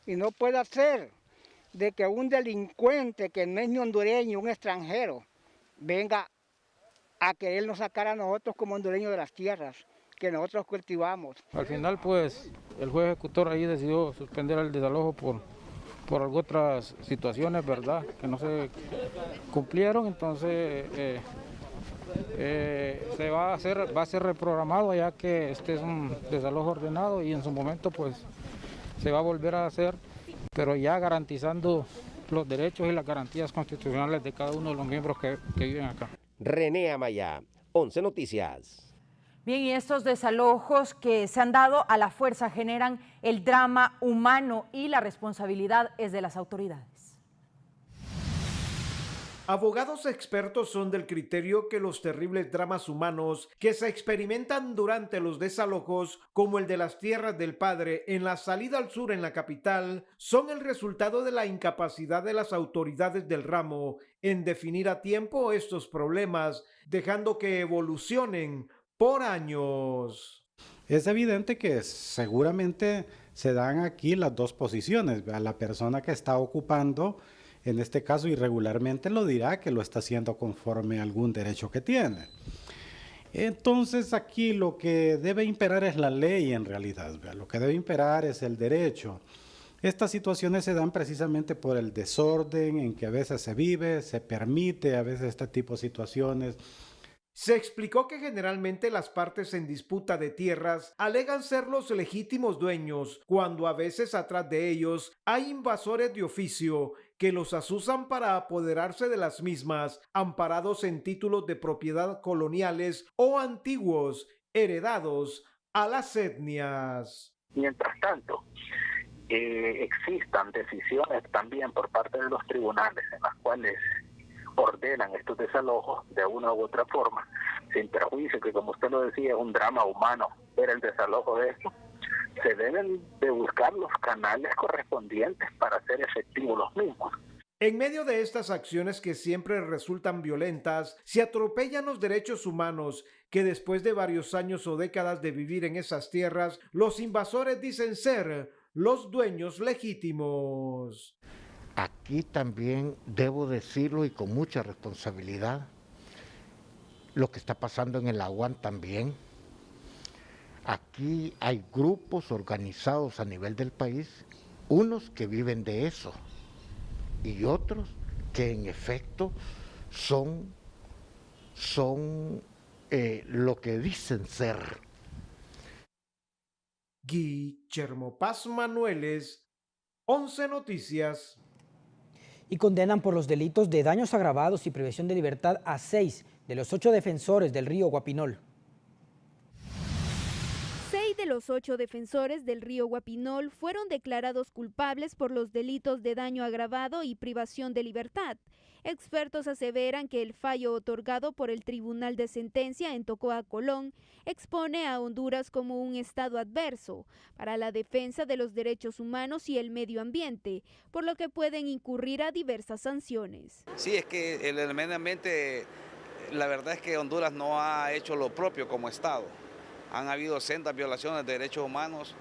y no puede ser de que un delincuente que no es ni hondureño, un extranjero, venga a querernos sacar a nosotros como hondureños de las tierras que nosotros cultivamos. Al final, pues, el juez ejecutor ahí decidió suspender el desalojo por otras situaciones, ¿verdad?, que no se cumplieron, entonces va a ser reprogramado, ya que este es un desalojo ordenado y en su momento, pues, se va a volver a hacer. pero ya garantizando los derechos y las garantías constitucionales de cada uno de los miembros que viven acá. René Amaya, 11 Noticias. Bien, y estos desalojos que se han dado a la fuerza generan el drama humano y la responsabilidad es de las autoridades. Abogados expertos son del criterio que los terribles dramas humanos que se experimentan durante los desalojos, como el de las Tierras del Padre en la salida al sur en la capital, son el resultado de la incapacidad de las autoridades del ramo en definir a tiempo estos problemas, dejando que evolucionen por años. Es evidente que seguramente se dan aquí las dos posiciones. A la persona que está ocupando, en este caso irregularmente, lo dirá que lo está haciendo conforme a algún derecho que tiene. Entonces aquí lo que debe imperar es la ley en realidad, lo que debe imperar es el derecho. Estas situaciones se dan precisamente por el desorden en que a veces se vive, se permite a veces este tipo de situaciones. Se explicó que generalmente las partes en disputa de tierras alegan ser los legítimos dueños, cuando a veces atrás de ellos hay invasores de oficio que los asusan para apoderarse de las mismas, amparados en títulos de propiedad coloniales o antiguos, heredados a las etnias. Mientras tanto, existan decisiones también por parte de los tribunales en las cuales ordenan estos desalojos de una u otra forma, sin perjuicio que, como usted lo decía, es un drama humano ver el desalojo de esto, se deben de buscar los canales correspondientes para hacer efectivos los mismos. En medio de estas acciones que siempre resultan violentas, se atropellan los derechos humanos que después de varios años o décadas de vivir en esas tierras, los invasores dicen ser los dueños legítimos. Aquí también debo decirlo y con mucha responsabilidad, lo que está pasando en el Aguán también. Aquí hay grupos organizados a nivel del país, unos que viven de eso y otros que en efecto son lo que dicen ser. Guillermo Paz Manueles, 11 Noticias. Y condenan por los delitos de daños agravados y privación de libertad a 6 de los 8 defensores del río Guapinol. 6 de los 8 defensores del río Guapinol fueron declarados culpables por los delitos de daño agravado y privación de libertad. Expertos aseveran que el fallo otorgado por el Tribunal de Sentencia en Tocoa, Colón, expone a Honduras como un estado adverso para la defensa de los derechos humanos y el medio ambiente, por lo que pueden incurrir a diversas sanciones. Sí, es que el medio ambiente, la verdad es que Honduras no ha hecho lo propio como estado. Han habido sendas violaciones de derechos humanos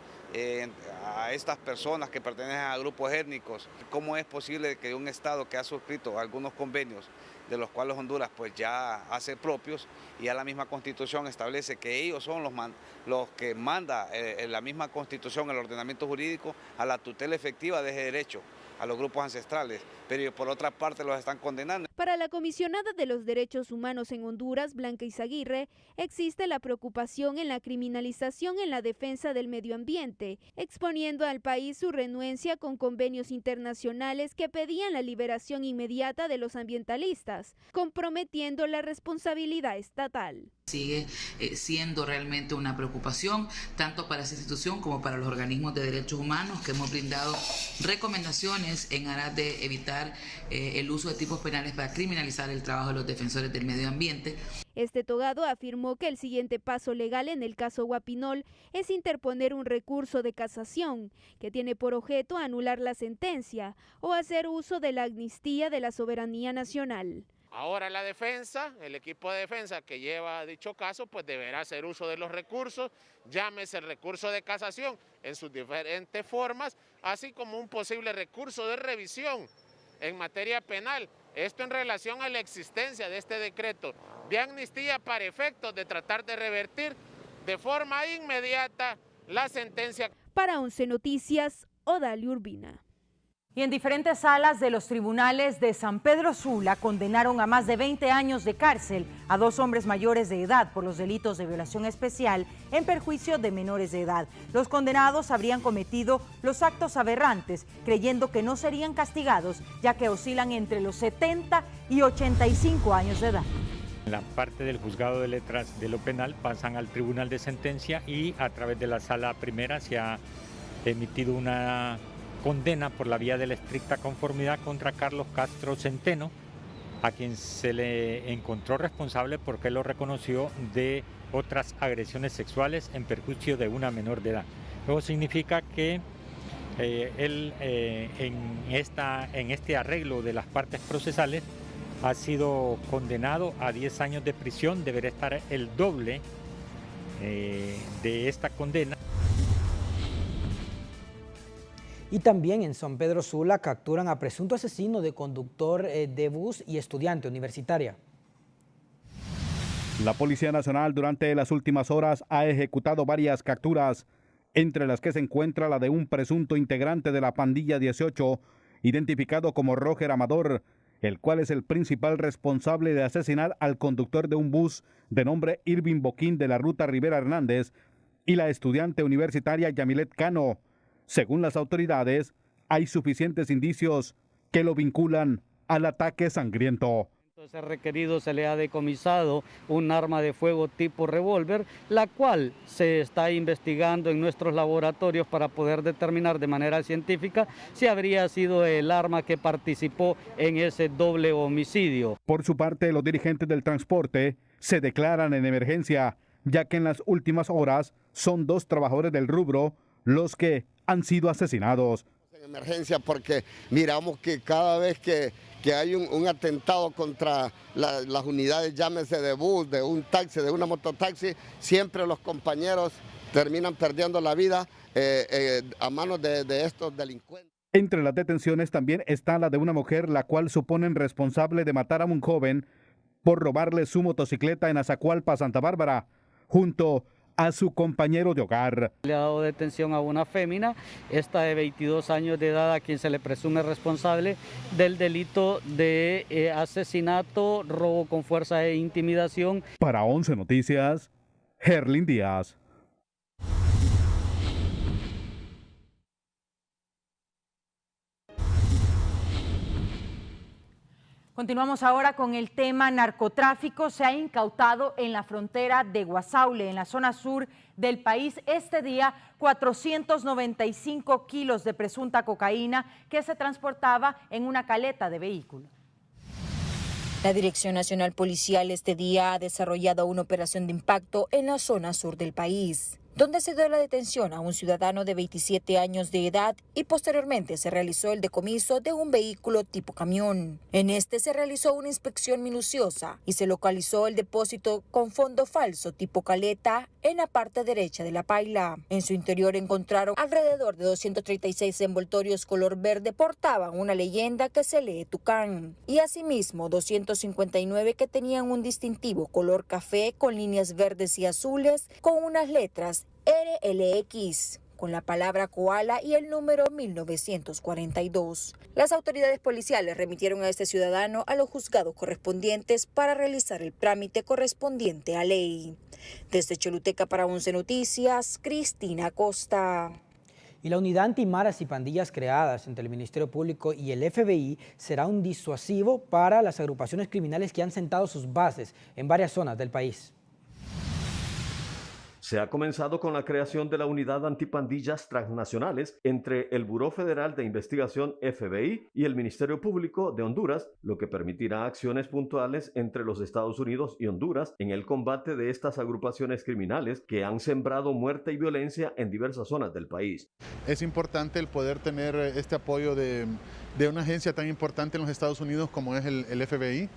a estas personas que pertenecen a grupos étnicos. ¿Cómo es posible que un estado que ha suscrito algunos convenios, de los cuales Honduras pues ya hace propios, y ya la misma Constitución establece que ellos son los que manda la misma Constitución, el ordenamiento jurídico, a la tutela efectiva de ese derecho a los grupos ancestrales, pero por otra parte los están condenando? Para la comisionada de los derechos humanos en Honduras, Blanca Izaguirre, existe la preocupación en la criminalización en la defensa del medio ambiente, exponiendo al país su renuencia con convenios internacionales que pedían la liberación inmediata de los ambientalistas, comprometiendo la responsabilidad estatal. Sigue siendo realmente una preocupación tanto para esa institución como para los organismos de derechos humanos, que hemos brindado recomendaciones en aras de evitar el uso de tipos penales para criminalizar el trabajo de los defensores del medio ambiente. Este togado afirmó que el siguiente paso legal en el caso Guapinol es interponer un recurso de casación que tiene por objeto anular la sentencia o hacer uso de la amnistía de la soberanía nacional. Ahora la defensa, el equipo de defensa que lleva dicho caso, pues deberá hacer uso de los recursos, llámese el recurso de casación en sus diferentes formas, así como un posible recurso de revisión en materia penal. Esto en relación a la existencia de este decreto de amnistía para efectos de tratar de revertir de forma inmediata la sentencia. Para 11 Noticias, Odalia Urbina. Y en diferentes salas de los tribunales de San Pedro Sula condenaron a más de 20 años de cárcel a 2 hombres mayores de edad por los delitos de violación especial en perjuicio de menores de edad. Los condenados habrían cometido los actos aberrantes, creyendo que no serían castigados, ya que oscilan entre los 70 y 85 años de edad. En la parte del juzgado de letras de lo penal pasan al tribunal de sentencia y a través de la sala primera se ha emitido una condena por la vía de la estricta conformidad contra Carlos Castro Centeno, a quien se le encontró responsable porque lo reconoció de otras agresiones sexuales en perjuicio de una menor de edad. Luego significa que él en este arreglo de las partes procesales ha sido condenado a 10 años de prisión, deberá estar el doble de esta condena. Y también en San Pedro Sula capturan a presunto asesino de conductor de bus y estudiante universitaria. La Policía Nacional durante las últimas horas ha ejecutado varias capturas, entre las que se encuentra la de un presunto integrante de la pandilla 18, identificado como Roger Amador, el cual es el principal responsable de asesinar al conductor de un bus de nombre Irving Boquín de la ruta Rivera Hernández y la estudiante universitaria Yamilet Cano. Según las autoridades, hay suficientes indicios que lo vinculan al ataque sangriento. Se ha requerido, se le ha decomisado un arma de fuego tipo revólver, la cual se está investigando en nuestros laboratorios para poder determinar de manera científica si habría sido el arma que participó en ese doble homicidio. Por su parte, los dirigentes del transporte se declaran en emergencia, ya que en las últimas horas son 2 trabajadores del rubro los que han sido asesinados. En emergencia porque miramos que cada vez que hay un atentado contra las unidades, llámese de bus, de un taxi, de una mototaxi, siempre los compañeros terminan perdiendo la vida a manos de estos delincuentes. Entre las detenciones también está la de una mujer, la cual suponen responsable de matar a un joven por robarle su motocicleta en Azacualpa, Santa Bárbara, junto a su compañero de hogar. Le ha dado detención a una fémina, esta de 22 años de edad, a quien se le presume responsable del delito de asesinato, robo con fuerza e intimidación. Para 11 Noticias, Herlin Díaz. Continuamos ahora con el tema narcotráfico. Se ha incautado en la frontera de Guasaule, en la zona sur del país, este día 495 kilos de presunta cocaína que se transportaba en una caleta de vehículo. La Dirección Nacional Policial este día ha desarrollado una operación de impacto en la zona sur del país, donde se dio la detención a un ciudadano de 27 años de edad y posteriormente se realizó el decomiso de un vehículo tipo camión. En este se realizó una inspección minuciosa y se localizó el depósito con fondo falso tipo caleta en la parte derecha de la paila. En su interior encontraron alrededor de 236 envoltorios color verde, portaban una leyenda que se lee Tucán, y asimismo 259 que tenían un distintivo color café con líneas verdes y azules con unas letras RLX, con la palabra koala y el número 1942. Las autoridades policiales remitieron a este ciudadano a los juzgados correspondientes para realizar el trámite correspondiente a ley. Desde Choluteca para 11 Noticias, Cristina Costa. Y la unidad antimaras y pandillas creadas entre el Ministerio Público y el FBI será un disuasivo para las agrupaciones criminales que han sentado sus bases en varias zonas del país. Se ha comenzado con la creación de la Unidad Antipandillas Transnacionales entre el Buró Federal de Investigación FBI y el Ministerio Público de Honduras, lo que permitirá acciones puntuales entre los Estados Unidos y Honduras en el combate de estas agrupaciones criminales que han sembrado muerte y violencia en diversas zonas del país. Es importante el poder tener este apoyo de una agencia tan importante en los Estados Unidos como es el FBI,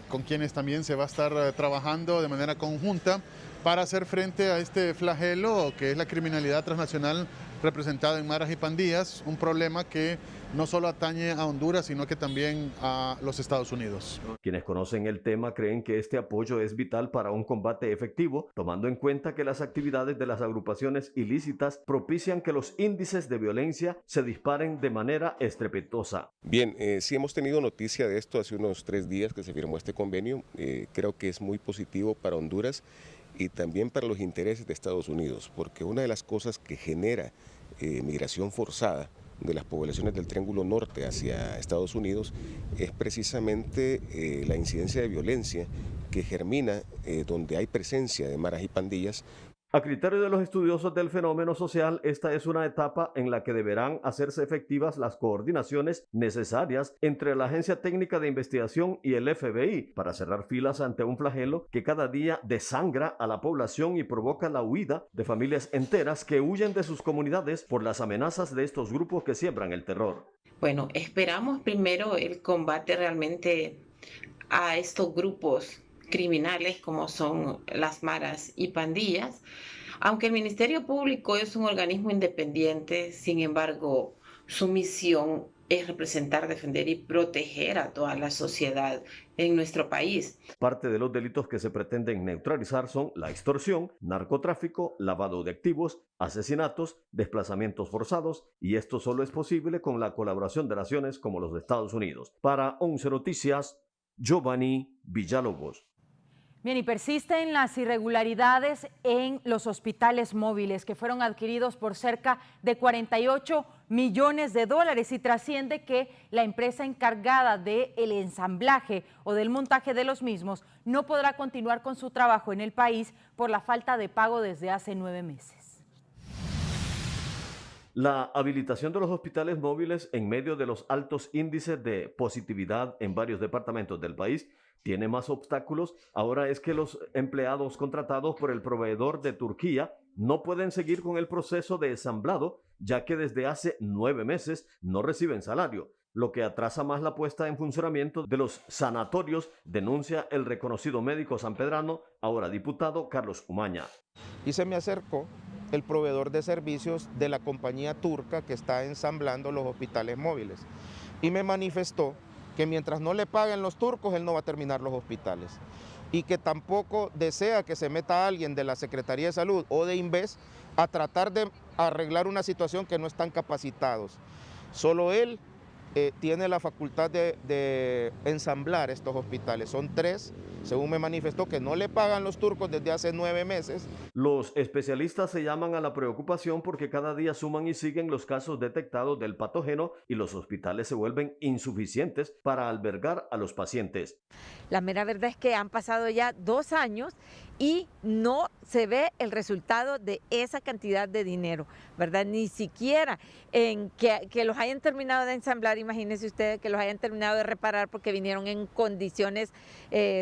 con quienes también se va a estar trabajando de manera conjunta para hacer frente a este flagelo que es la criminalidad transnacional representado en maras y pandillas, un problema que no solo atañe a Honduras, sino que también a los Estados Unidos. Quienes conocen el tema creen que este apoyo es vital para un combate efectivo, tomando en cuenta que las actividades de las agrupaciones ilícitas propician que los índices de violencia se disparen de manera estrepitosa. Bien, sí hemos tenido noticia de esto hace unos 3 días que se firmó este convenio. Creo que es muy positivo para Honduras y también para los intereses de Estados Unidos, porque una de las cosas que genera migración forzada de las poblaciones del Triángulo Norte hacia Estados Unidos es precisamente la incidencia de violencia que germina donde hay presencia de maras y pandillas. A criterio de los estudiosos del fenómeno social, esta es una etapa en la que deberán hacerse efectivas las coordinaciones necesarias entre la Agencia Técnica de Investigación y el FBI para cerrar filas ante un flagelo que cada día desangra a la población y provoca la huida de familias enteras que huyen de sus comunidades por las amenazas de estos grupos que siembran el terror. Bueno, esperamos primero el combate realmente a estos grupos criminales como son las maras y pandillas. Aunque el Ministerio Público es un organismo independiente, sin embargo, su misión es representar, defender y proteger a toda la sociedad en nuestro país. Parte de los delitos que se pretenden neutralizar son la extorsión, narcotráfico, lavado de activos, asesinatos, desplazamientos forzados, y esto solo es posible con la colaboración de naciones como los de Estados Unidos. Para 11 Noticias, Giovanni Villalobos. Bien, y persisten las irregularidades en los hospitales móviles que fueron adquiridos por cerca de 48 millones de dólares y trasciende que la empresa encargada del ensamblaje o del montaje de los mismos no podrá continuar con su trabajo en el país por la falta de pago desde hace 9 meses. La habilitación de los hospitales móviles en medio de los altos índices de positividad en varios departamentos del país tiene más obstáculos. Ahora es que los empleados contratados por el proveedor de Turquía no pueden seguir con el proceso de ensamblado, ya que desde hace 9 meses no reciben salario, lo que atrasa más la puesta en funcionamiento de los sanatorios, denuncia el reconocido médico sanpedrano, ahora diputado Carlos Umaña. Y se me acercó el proveedor de servicios de la compañía turca que está ensamblando los hospitales móviles y me manifestó que mientras no le paguen los turcos, él no va a terminar los hospitales y que tampoco desea que se meta alguien de la Secretaría de Salud o de INVES a tratar de arreglar una situación que no están capacitados. Solo él tiene la facultad de ensamblar estos hospitales. Son 3, según me manifestó, que no le pagan los turcos desde hace 9 meses. Los especialistas se llaman a la preocupación porque cada día suman y siguen los casos detectados del patógeno y los hospitales se vuelven insuficientes para albergar a los pacientes. La mera verdad es que han pasado ya 2 años y no se ve el resultado de esa cantidad de dinero, ¿verdad? Ni siquiera en que los hayan terminado de ensamblar, imagínense ustedes que los hayan terminado de reparar porque vinieron en condiciones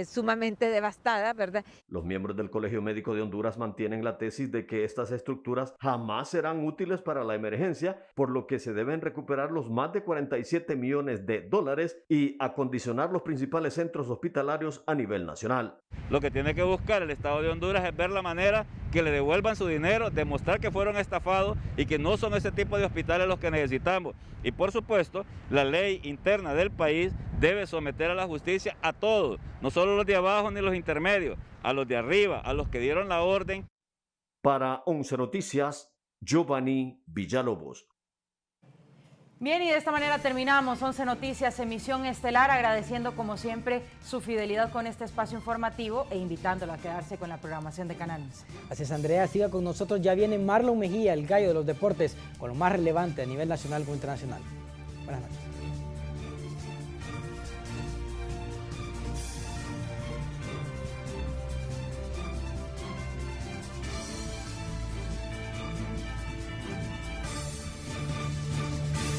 sumamente devastadas, ¿verdad? Los miembros del Colegio Médico de Honduras mantienen la tesis de que estas estructuras jamás serán útiles para la emergencia, por lo que se deben recuperar los más de 47 millones de dólares y acondicionar los principales centros hospitalarios a nivel nacional. Lo que tiene que buscar el Estado de Honduras es ver la manera que le devuelvan su dinero, demostrar que fueron estafados y que no son ese tipo de hospitales los que necesitamos. Y por supuesto, la ley interna del país debe someter a la justicia a todos, no solo los de abajo ni los intermedios, a los de arriba, a los que dieron la orden. Para 11 Noticias, Giovanni Villalobos. Bien, y de esta manera terminamos 11 Noticias, emisión estelar, agradeciendo como siempre su fidelidad con este espacio informativo e invitándola a quedarse con la programación de Canal 11. Así es, Andrea, siga con nosotros, ya viene Marlon Mejía, el gallo de los deportes, con lo más relevante a nivel nacional como internacional. Buenas noches.